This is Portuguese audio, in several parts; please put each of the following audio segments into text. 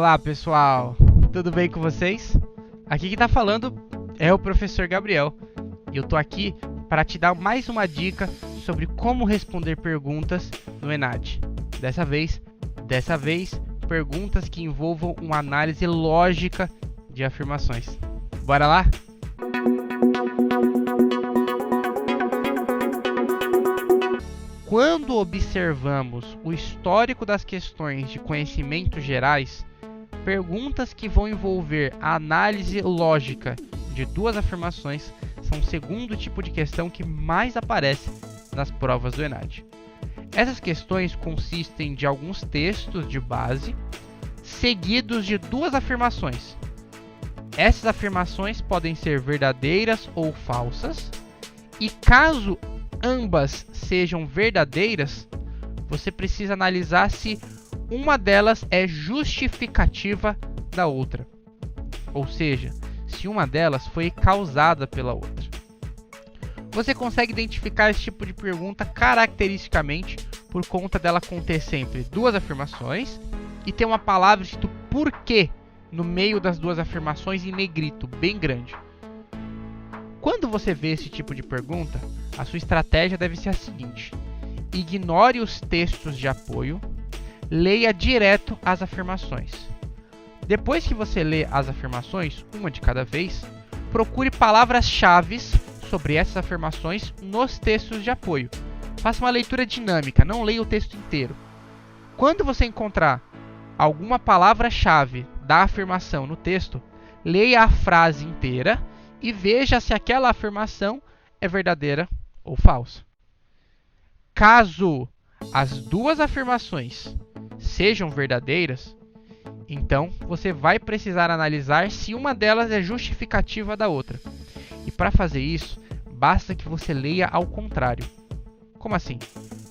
Olá pessoal, tudo bem com vocês? Aqui quem tá falando é o professor Gabriel e eu tô aqui para te dar mais uma dica sobre como responder perguntas no ENAD. Dessa vez, perguntas que envolvam uma análise lógica de afirmações. Bora lá? Quando observamos o histórico das questões de conhecimentos gerais, perguntas que vão envolver a análise lógica de duas afirmações são o segundo tipo de questão que mais aparece nas provas do ENAD. Essas questões consistem de alguns textos de base, seguidos de duas afirmações. Essas afirmações podem ser verdadeiras ou falsas, e caso ambas sejam verdadeiras, você precisa analisar se uma delas é justificativa da outra, ou seja, se uma delas foi causada pela outra. Você consegue identificar esse tipo de pergunta caracteristicamente por conta dela conter sempre duas afirmações e ter uma palavra escrito porquê no meio das duas afirmações em negrito, bem grande. Quando você vê esse tipo de pergunta, a sua estratégia deve ser a seguinte: ignore os textos de apoio, leia direto as afirmações. Depois que você lê as afirmações, uma de cada vez, procure palavras-chave sobre essas afirmações nos textos de apoio. Faça uma leitura dinâmica, não leia o texto inteiro. Quando você encontrar alguma palavra-chave da afirmação no texto, leia a frase inteira e veja se aquela afirmação é verdadeira ou falsa. Caso as duas afirmações sejam verdadeiras, então você vai precisar analisar se uma delas é justificativa da outra. E para fazer isso, basta que você leia ao contrário. Como assim?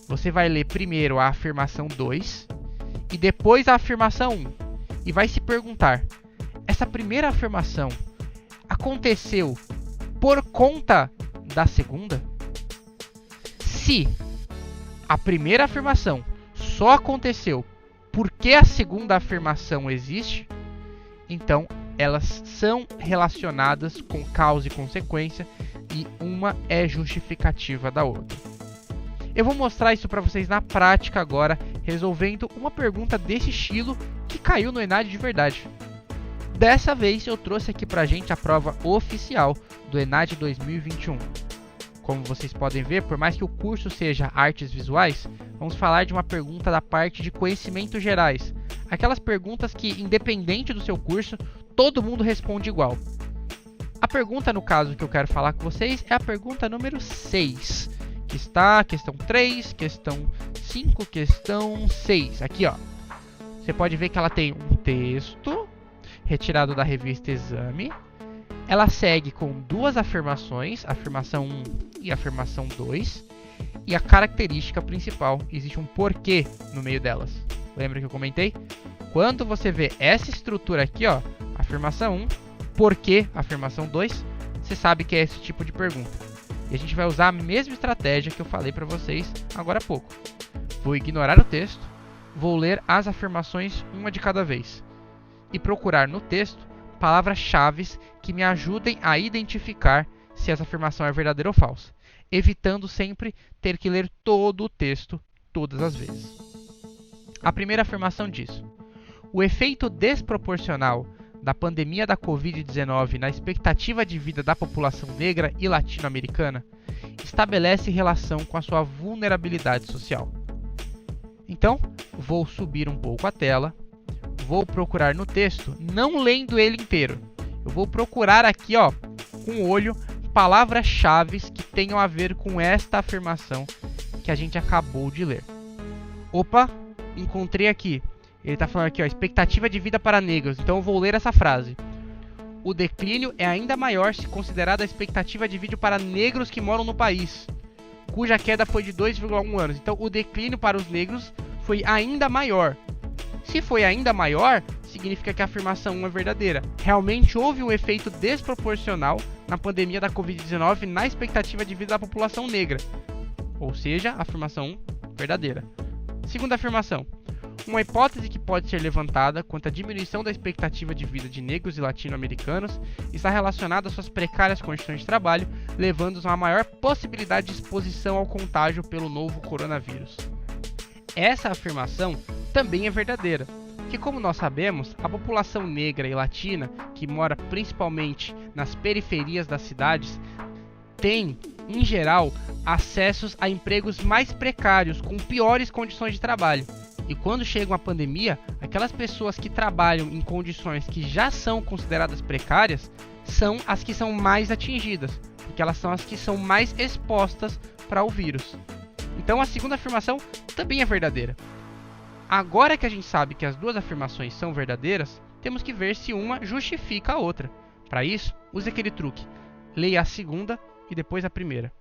Você vai ler primeiro a afirmação 2 e depois a afirmação 1 e vai se perguntar: essa primeira afirmação aconteceu por conta da segunda? Se a primeira afirmação só aconteceu porque a segunda afirmação existe, então elas são relacionadas com causa e consequência e uma é justificativa da outra. Eu vou mostrar isso para vocês na prática agora, resolvendo uma pergunta desse estilo que caiu no ENAD de verdade. Dessa vez eu trouxe aqui pra gente a prova oficial do ENAD 2021. Como vocês podem ver, por mais que o curso seja artes visuais, vamos falar de uma pergunta da parte de conhecimentos gerais. Aquelas perguntas que, independente do seu curso, todo mundo responde igual. A pergunta, no caso, que eu quero falar com vocês é a pergunta número 6, que está questão 3, questão 5, questão 6. Aqui, ó. Você pode ver que ela tem um texto retirado da revista Exame. Ela segue com duas afirmações, afirmação 1 e afirmação 2. E a característica principal, existe um porquê no meio delas. Lembra que eu comentei? Quando você vê essa estrutura aqui, ó, afirmação 1, porquê, afirmação 2, você sabe que é esse tipo de pergunta. E a gente vai usar a mesma estratégia que eu falei para vocês agora há pouco. Vou ignorar o texto, vou ler as afirmações uma de cada vez e procurar no texto palavras-chave que me ajudem a identificar se essa afirmação é verdadeira ou falsa, evitando sempre ter que ler todo o texto todas as vezes. A primeira afirmação diz: o efeito desproporcional da pandemia da Covid-19 na expectativa de vida da população negra e latino-americana estabelece relação com a sua vulnerabilidade social. Então, vou subir um pouco a tela, vou procurar no texto, não lendo ele inteiro. Eu vou procurar aqui, ó, com o olho, palavras-chave que tenham a ver com esta afirmação que a gente acabou de ler. Opa, encontrei aqui. Ele está falando aqui, ó, expectativa de vida para negros. Então eu vou ler essa frase. O declínio é ainda maior se considerada a expectativa de vida para negros que moram no país, cuja queda foi de 2,1 anos. Então o declínio para os negros foi ainda maior. Se foi ainda maior, significa que a afirmação 1 é verdadeira. Realmente houve um efeito desproporcional na pandemia da Covid-19 na expectativa de vida da população negra. Ou seja, a afirmação 1 verdadeira. Segunda afirmação. Uma hipótese que pode ser levantada quanto à diminuição da expectativa de vida de negros e latino-americanos está relacionada às suas precárias condições de trabalho, levando-os a uma maior possibilidade de exposição ao contágio pelo novo coronavírus. Essa afirmação também é verdadeira, que, como nós sabemos, a população negra e latina, que mora principalmente nas periferias das cidades, tem, em geral, acessos a empregos mais precários, com piores condições de trabalho. E quando chega uma pandemia, aquelas pessoas que trabalham em condições que já são consideradas precárias são as que são mais atingidas, porque elas são as que são mais expostas para o vírus. Então a segunda afirmação também é verdadeira. Agora que a gente sabe que as duas afirmações são verdadeiras, temos que ver se uma justifica a outra. Para isso, use aquele truque. Leia a segunda e depois a primeira.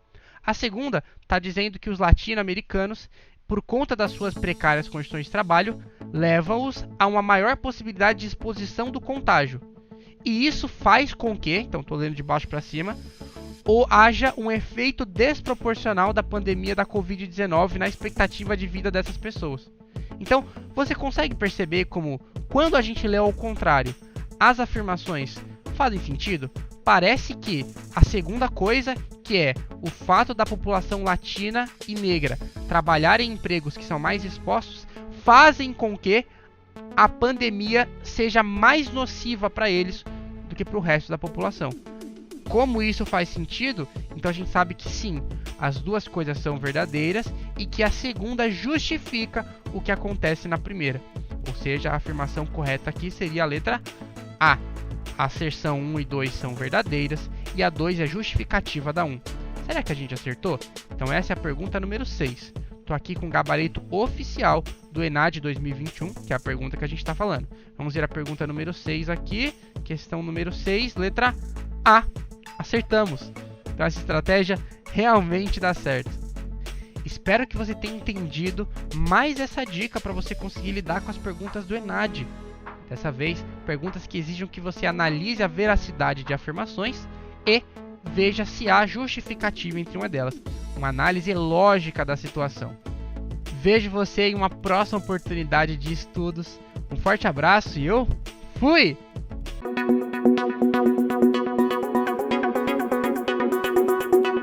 A segunda está dizendo que os latino-americanos, por conta das suas precárias condições de trabalho, leva-os a uma maior possibilidade de exposição do contágio. E isso faz com que, então estou lendo de baixo para cima, ou haja um efeito desproporcional da pandemia da Covid-19 na expectativa de vida dessas pessoas. Então, você consegue perceber como, quando a gente lê ao contrário, as afirmações fazem sentido? Parece que a segunda coisa, que é o fato da população latina e negra trabalhar em empregos que são mais expostos, fazem com que a pandemia seja mais nociva para eles do que para o resto da população. Como isso faz sentido? Então a gente sabe que sim, as duas coisas são verdadeiras e que a segunda justifica o que acontece na primeira. Ou seja, a afirmação correta aqui seria a letra A. A asserção 1 e 2 são verdadeiras e a 2 é justificativa da 1. Será que a gente acertou? Então essa é a pergunta número 6. Estou aqui com o gabarito oficial do ENAD 2021, que é a pergunta que a gente está falando. Vamos ver a pergunta número 6 aqui. Questão número 6, letra A. Acertamos. Então essa estratégia realmente dá certo. Espero que você tenha entendido mais essa dica para você conseguir lidar com as perguntas do ENAD. Dessa vez, perguntas que exijam que você analise a veracidade de afirmações e veja se há justificativa entre uma delas. Uma análise lógica da situação. Vejo você em uma próxima oportunidade de estudos. Um forte abraço e eu fui!